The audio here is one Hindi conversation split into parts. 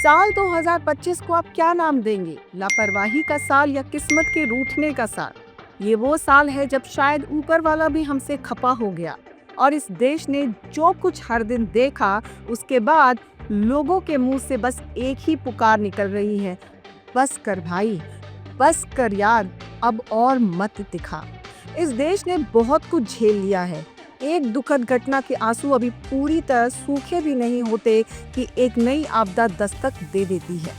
साल 2025 को आप क्या नाम देंगे? लापरवाही का साल या किस्मत के रूठने का साल? ये वो साल है जब शायद ऊपर वाला भी हमसे खपा हो गया और इस देश ने जो कुछ हर दिन देखा, उसके बाद लोगों के मुंह से बस एक ही पुकार निकल रही है, बस कर भाई, बस कर यार, अब और मत दिखा। इस देश ने बहुत कुछ झेल लिया है। एक दुखद घटना के आंसू अभी पूरी तरह सूखे भी नहीं होते कि एक नई आपदा दस्तक दे देती है।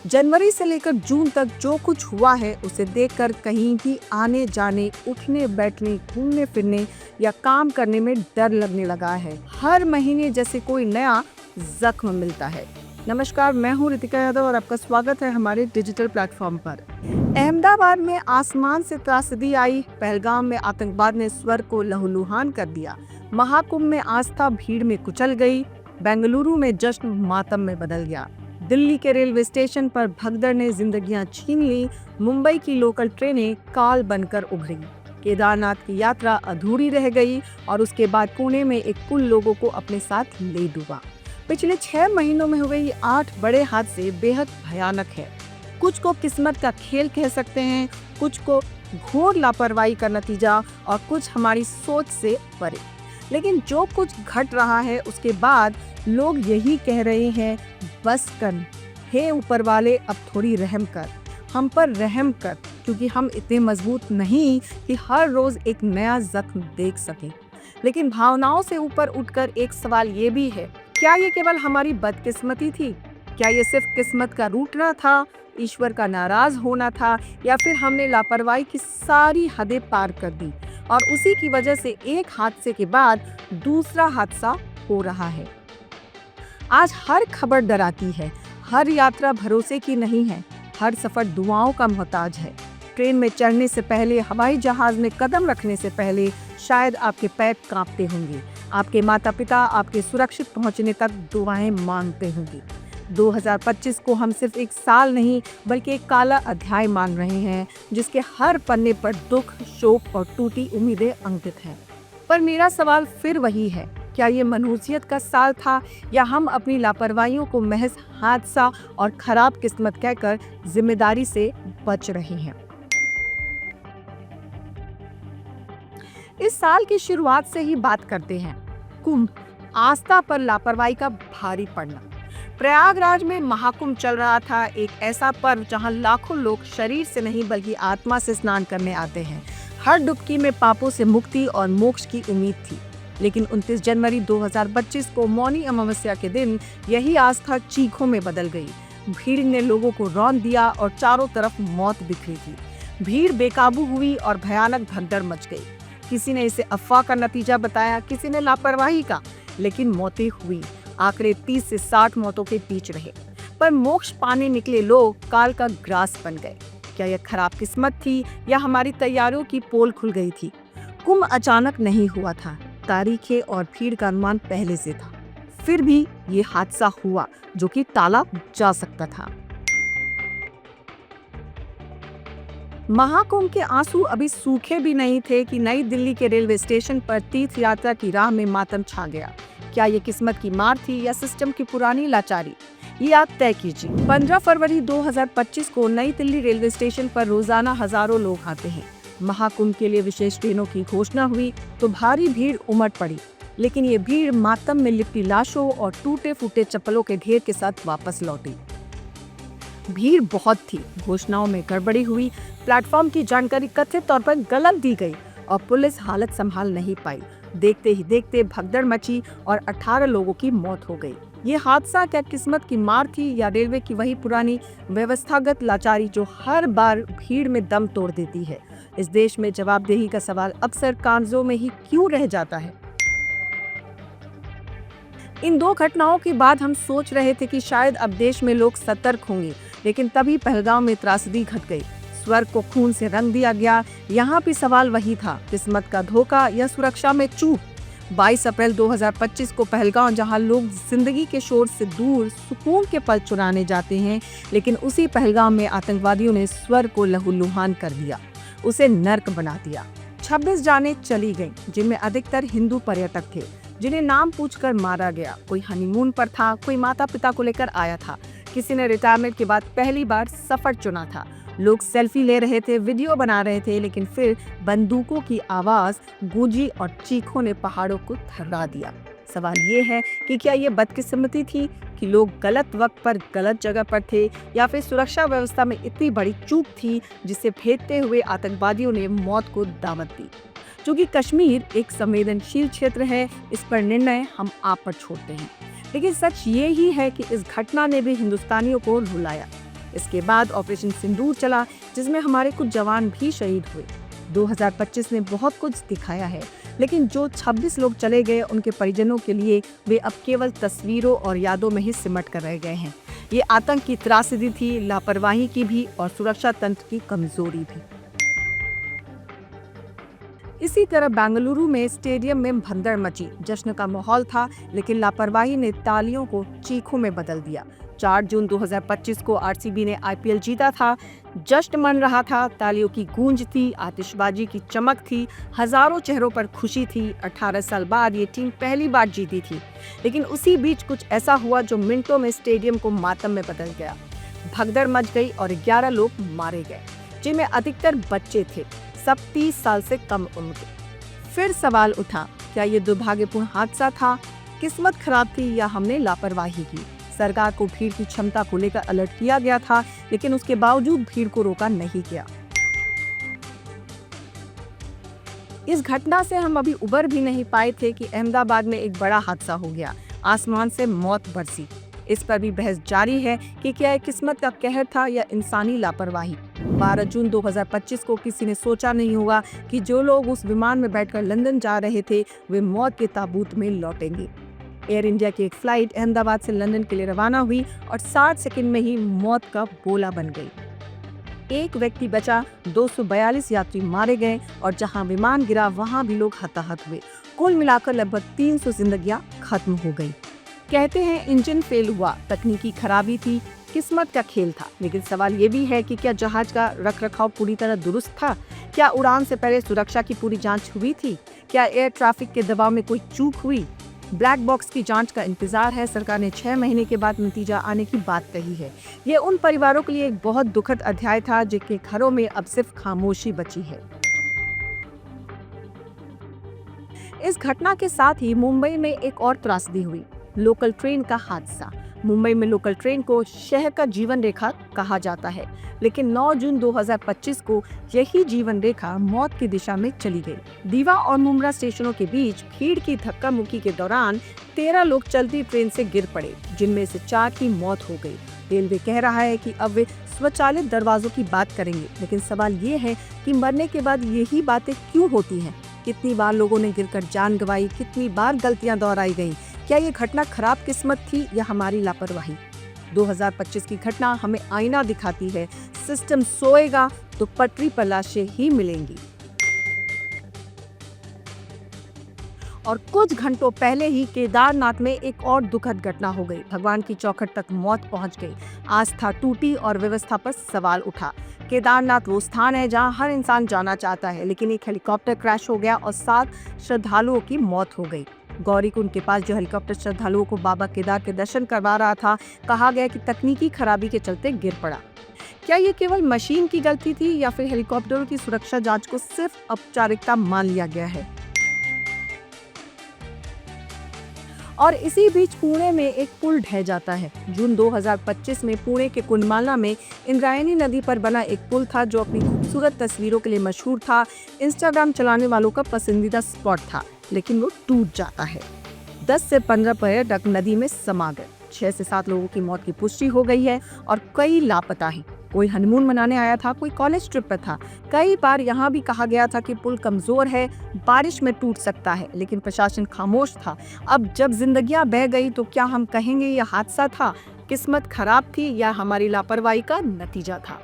जनवरी से लेकर जून तक जो कुछ हुआ है, उसे देखकर कहीं भी आने जाने, उठने बैठने, घूमने फिरने या काम करने में डर लगने लगा है। हर महीने जैसे कोई नया जख्म मिलता है। नमस्कार, मैं हूँ रितिका यादव और आपका स्वागत है हमारे डिजिटल प्लेटफॉर्म पर। अहमदाबाद में आसमान से त्रासदी आई, पहलगाम में आतंकवाद ने स्वर को लहूलुहान कर दिया, महाकुंभ में आस्था भीड़ में कुचल गई, बेंगलुरु में जश्न मातम में बदल गया, दिल्ली के रेलवे स्टेशन पर भगदड़ ने जिंदगियां छीन ली, मुंबई की लोकल ट्रेनें काल बनकर उभरी, केदारनाथ की यात्रा अधूरी रह गई और उसके बाद पुणे में एक पुल लोगों को अपने साथ ले डूबा। पिछले 6 महीनों में हुए ये 8 बड़े हादसे बेहद भयानक है। कुछ को किस्मत का खेल कह सकते हैं, कुछ को घोर लापरवाही का नतीजा और कुछ हमारी सोच से परे। लेकिन जो कुछ घट रहा है उसके बाद लोग यही कह रहे हैं, बस कर, हे ऊपर वाले अब थोड़ी रहम कर, हम पर रहम कर, क्योंकि हम इतने मजबूत नहीं कि हर रोज एक नया जख्म देख सकें। लेकिन भावनाओं से ऊपर उठकर एक सवाल ये भी है, क्या ये केवल हमारी बदकिस्मती थी? क्या ये सिर्फ किस्मत का रूठना था, ईश्वर का नाराज होना था, या फिर हमने लापरवाही की सारी हदें पार कर दी और उसी की वजह से एक हादसे के बाद दूसरा हादसा हो रहा है? आज हर खबर डराती है, हर यात्रा भरोसे की नहीं है, हर सफर दुआओं का मोहताज है। ट्रेन में चढ़ने से पहले, हवाई जहाज में कदम रखने से पहले शायद आपके पैर कांपते होंगे, आपके माता पिता आपके सुरक्षित पहुंचने तक दुआएं मांगते होंगे। 2025 को हम सिर्फ एक साल नहीं बल्कि एक काला अध्याय मान रहे हैं, जिसके हर पन्ने पर दुख, शोक और टूटी उम्मीदें अंकित हैं। पर मेरा सवाल फिर वही है, क्या ये मनहूसियत का साल था या हम अपनी लापरवाहियों को महज हादसा और खराब किस्मत कहकर जिम्मेदारी से बच रहे हैं? इस साल की शुरुआत से ही बात करते हैं। कुंभ, आस्था पर लापरवाही का भारी पड़ना। प्रयागराज में महाकुंभ चल रहा था, एक ऐसा पर्व जहां लाखों लोग शरीर से नहीं बल्कि आत्मा से स्नान करने आते हैं। हर डुबकी में पापों से मुक्ति और मोक्ष की उम्मीद थी। लेकिन 29 जनवरी 2025 को मौनी अमावस्या के दिन यही आस्था चीखों में बदल गई। भीड़ ने लोगों को रौंद दिया और चारों तरफ मौत बिखरी थी। भीड़ बेकाबू हुई और भयानक भगदड़ मच गई। किसी ने इसे अफवाह का नतीजा बताया, किसी ने लापरवाही का, लेकिन मौतें हुई। आंकड़े 30 से 60 मौतों के बीच रहे। पर मोक्ष पाने निकले लोग काल का ग्रास बन गए। क्या यह खराब किस्मत थी या हमारी तैयारियों की पोल खुल गई थी? कुंभ अचानक नहीं हुआ था, तारीखें और भीड़ का अनुमान पहले से था। फिर भी ये हादसा हुआ जो कि टाला जा सकता था। महाकुंभ के आंसू अभी सूखे भी नहीं थे कि नई दिल्ली के रेलवे स्टेशन पर तीर्थ यात्रा की राह में मातम छा गया। क्या ये किस्मत की मार थी या सिस्टम की पुरानी लाचारी? ये आप तय कीजिए। 15 फरवरी 2025 को नई दिल्ली रेलवे स्टेशन पर रोजाना हजारों लोग आते हैं। महाकुंभ के लिए विशेष ट्रेनों की घोषणा हुई तो भारी भीड़ उमड़ पड़ी, लेकिन ये भीड़ मातम में लिपटी लाशों और टूटे फूटे चप्पलों के ढेर के साथ वापस लौटी। भीड़ बहुत थी, घोषणाओं में गड़बड़ी हुई, प्लेटफॉर्म की जानकारी कथित तौर पर गलत दी गई और पुलिस हालत संभाल नहीं पाई। देखते ही देखते भगदड़ मची और 18 लोगों की मौत हो गई। ये हादसा क्या किस्मत की मार थी या रेलवे की वही पुरानी व्यवस्थागत लाचारी जो हर बार भीड़ में दम तोड़ देती है? इस देश में जवाबदेही का सवाल अक्सर कागजों में ही क्यों रह जाता है? इन 2 घटनाओं के बाद हम सोच रहे थे कि शायद अब देश में लोग सतर्क होंगे, लेकिन तभी पहलगाम में त्रासदी घट गई। स्वर्ग को खून से रंग दिया गया। यहाँ भी सवाल वही था, किस्मत का धोखा या सुरक्षा में चूक? 22 अप्रैल 2025 को पहलगाम, जहाँ लोग जिंदगी के शोर से दूर सुकून के पल चुराने जाते हैं, लेकिन उसी पहलगाम में आतंकवादियों ने स्वर्ग को लहूलुहान कर दिया, उसे नर्क बना दिया। 26 जानें चली गईं, जिनमें अधिकतर हिंदू पर्यटक थे, जिन्हें नाम पूछकर मारा गया। कोई हनीमून पर था, कोई माता पिता को लेकर आया था, किसी ने रिटायरमेंट के बाद पहली बार सफर चुना था। लोग सेल्फी ले रहे थे, वीडियो बना रहे थे, लेकिन फिर बंदूकों की आवाज गूंजी और चीखों ने पहाड़ों को थर्रा दिया। सवाल ये है कि क्या ये बदकिस्मती थी कि लोग गलत वक्त पर गलत जगह पर थे, या फिर सुरक्षा व्यवस्था में इतनी बड़ी चूक थी जिसे भेदते हुए आतंकवादियों ने मौत को दावत दी। क्योंकि कश्मीर एक संवेदनशील क्षेत्र है, इस पर निर्णय हम आप पर छोड़ते हैं। लेकिन सच ये ही है कि इस घटना ने भी हिंदुस्तानियों को रुलाया। इसके बाद ऑपरेशन सिंदूर चला, जिसमें हमारे कुछ जवान भी शहीद हुए। 2025 ने बहुत कुछ दिखाया है, लेकिन जो 26 लोग चले गए, उनके परिजनों के लिए वे अब केवल तस्वीरों और यादों में ही सिमट कर रह गए हैं। ये आतंक की त्रासदी थी, लापरवाही की भी और सुरक्षा तंत्र की कमजोरी भी। इसी तरह बेंगलुरु में स्टेडियम में भगदड़ मची। जश्न का माहौल था, लेकिन लापरवाही ने तालियों को चीखों में बदल दिया। 4 जून 2025 को आरसीबी ने आईपीएल जीता था। जश्न मन रहा था, तालियों की गूंज थी, आतिशबाजी की चमक थी, हजारों चेहरों पर खुशी थी। 18 साल बाद ये टीम पहली बार जीती थी। लेकिन उसी बीच कुछ ऐसा हुआ जो मिनटों में स्टेडियम को मातम में बदल गया। भगदड़ मच गई और 11 लोग मारे गए, जिनमें अधिकतर बच्चे थे, सब 30 साल से कम उम्र के। फिर सवाल उठा, क्या ये दुर्भाग्यपूर्ण हादसा था, किस्मत खराब थी, या हमने लापरवाही की? सरकार को भीड़ की क्षमता को लेकर अलर्ट किया गया था, लेकिन उसके बावजूद भीड़ को रोका नहीं गया। इस घटना से हम अभी उबर भी नहीं पाए थे कि अहमदाबाद में एक बड़ा हादसा हो गया, आसमान से मौत बरसी। इस पर भी बहस जारी है कि क्या यह किस्मत का कहर था या इंसानी लापरवाही। 12 जून 2025 को किसी ने सोचा नहीं होगा कि जो लोग उस विमान में बैठकर लंदन जा रहे थे, वे मौत के ताबूत में लौटेंगे। एयर इंडिया की एक फ्लाइट अहमदाबाद से लंदन के लिए रवाना हुई और 60 सेकंड में ही मौत का गोला बन गई। एक व्यक्ति बचा, 242 यात्री मारे गए और जहां विमान गिरा वहां भी लोग हताहत हुए। कुल मिलाकर लगभग 300 जिंदगियां खत्म हो गई। कहते हैं इंजन फेल हुआ, तकनीकी खराबी थी, किस्मत का खेल था। लेकिन सवाल ये भी है कि क्या जहाज का रखरखाव पूरी तरह दुरुस्त था? क्या उड़ान से पहले सुरक्षा की पूरी जांच हुई थी? क्या एयर ट्रैफिक के दबाव में कोई चूक हुई? ब्लैक बॉक्स की जांच का इंतजार है। सरकार ने 6 महीने के बाद नतीजा आने की बात कही है। ये उन परिवारों के लिए एक बहुत दुखद अध्याय था जिनके घरों में अब सिर्फ खामोशी बची है। इस घटना के साथ ही मुंबई में एक और त्रासदी हुई, लोकल ट्रेन का हादसा। मुंबई में लोकल ट्रेन को शहर का जीवन रेखा कहा जाता है, लेकिन 9 जून 2025 को यही जीवन रेखा मौत की दिशा में चली गई। दीवा और मुंब्रा स्टेशनों के बीच भीड़ की धक्का मुक्की के दौरान 13 लोग चलती ट्रेन से गिर पड़े, जिनमें से 4 की मौत हो गई। रेलवे कह रहा है कि अब वे स्वचालित दरवाजों की बात करेंगे, लेकिन सवाल ये है कि मरने के बाद यही बातें क्यों होती हैं? कितनी बार लोगों ने गिरकर जान गंवाई, कितनी बार गलतियां दोहराई गईं? क्या ये घटना खराब किस्मत थी या हमारी लापरवाही? 2025 की घटना हमें आईना दिखाती है, सिस्टम सोएगा तो पटरी पर लाशें ही मिलेंगी। और कुछ घंटों पहले ही केदारनाथ में एक और दुखद घटना हो गई। भगवान की चौखट तक मौत पहुंच गई, आस्था टूटी और व्यवस्था पर सवाल उठा। केदारनाथ वो स्थान है जहां हर इंसान जाना चाहता है, लेकिन एक हेलीकॉप्टर क्रैश हो गया और 7 श्रद्धालुओं की मौत हो गई। गौरीकुंड के पास जो हेलीकॉप्टर श्रद्धालुओं को बाबा केदार के दर्शन करवा रहा था, कहा गया कि तकनीकी खराबी के चलते गिर पड़ा। क्या ये केवल मशीन की गलती थी या फिर हेलीकॉप्टरों की सुरक्षा जांच को सिर्फ औपचारिकता मान लिया गया है? और इसी बीच पुणे में एक पुल ढह जाता है। जून 2025 में पुणे के कुंडमाला में इंद्रायणी नदी पर बना एक पुल था जो अपनी खूबसूरत तस्वीरों के लिए मशहूर था, इंस्टाग्राम चलाने वालों का पसंदीदा स्पॉट था, लेकिन वो टूट जाता है। 10 से 15 पर्यटक नदी में समा गए। 6 से 7 लोगों की मौत की पुष्टि हो गई है और कई लापता हैं। कोई हनीमून मनाने आया था, कोई कॉलेज ट्रिप पर था। कई बार यहाँ भी कहा गया था कि पुल कमजोर है, बारिश में टूट सकता है, लेकिन प्रशासन खामोश था। अब जब जिंदगियां बह गई तो क्या हम कहेंगे यह हादसा था, किस्मत खराब थी या हमारी लापरवाही का नतीजा था?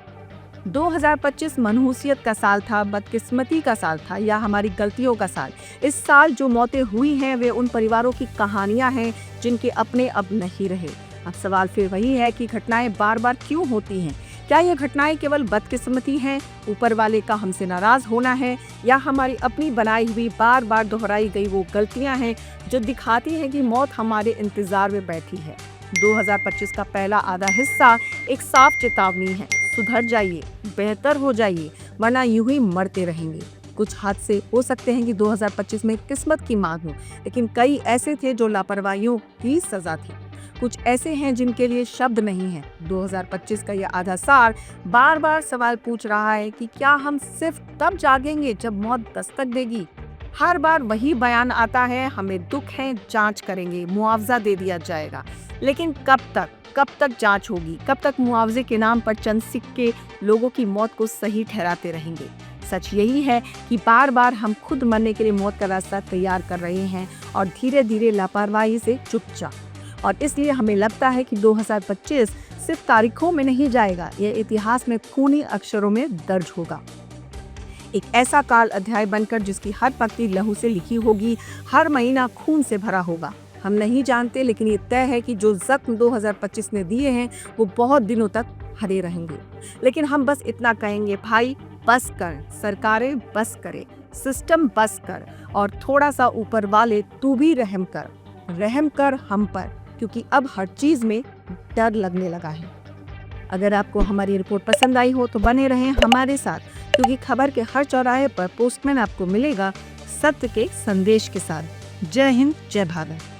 2025 मनहूसियत का साल था, बदकिस्मती का साल था या हमारी गलतियों का साल? इस साल जो मौतें हुई हैं वे उन परिवारों की कहानियां हैं जिनके अपने अब नहीं रहे। अब सवाल फिर वही है कि घटनाएं बार बार क्यों होती हैं? क्या ये घटनाएं केवल बदकिस्मती हैं, ऊपर वाले का हमसे नाराज होना है, या हमारी अपनी बनाई हुई बार बार दोहराई गई वो गलतियां हैं जो दिखाती हैं कि मौत हमारे इंतजार में बैठी है? 2025 का पहला आधा हिस्सा एक साफ चेतावनी है, सुधर जाइए, बेहतर हो जाइए, वरना यूं ही मरते रहेंगे। कुछ हादसे हो सकते हैं कि 2025 में किस्मत की मार हो, लेकिन कई ऐसे थे जो लापरवाहियों की सजा थी। कुछ ऐसे हैं जिनके लिए शब्द नहीं है। 2025 का यह आधा साल बार बार सवाल पूछ रहा है कि क्या हम सिर्फ तब जागेंगे जब मौत दस्तक देगी। हर बार वही बयान आता है, हमें दुख है, जांच करेंगे, मुआवजा दे दिया जाएगा। लेकिन कब तक जांच होगी? कब तक मुआवजे के नाम पर चंद सिक्के लोगों की मौत को सही ठहराते रहेंगे? सच यही है कि बार बार हम खुद मरने के लिए मौत का रास्ता तैयार कर रहे हैं और धीरे धीरे लापरवाही से चुपचाप। और इसलिए हमें लगता है कि 2025 सिर्फ तारीखों में नहीं जाएगा, यह इतिहास में खूनी अक्षरों में दर्ज होगा। एक ऐसा काल अध्याय बनकर जिसकी हर पंक्ति लहू से लिखी होगी, हर महीना खून से भरा होगा। हम नहीं जानते, लेकिन ये तय है कि जो जख्म 2025 ने दिए हैं वो बहुत दिनों तक हरे रहेंगे। लेकिन हम बस इतना कहेंगे, भाई बस कर, सरकारें बस करे, सिस्टम बस कर, और थोड़ा सा ऊपर वाले तू भी रहम कर हम पर, क्योंकि अब हर चीज में डर लगने लगा है। अगर आपको हमारी रिपोर्ट पसंद आई हो तो बने रहें हमारे साथ, क्योंकि खबर के हर चौराहे पर पोस्टमैन आपको मिलेगा सत्य के संदेश के साथ। जय हिंद, जय भारत।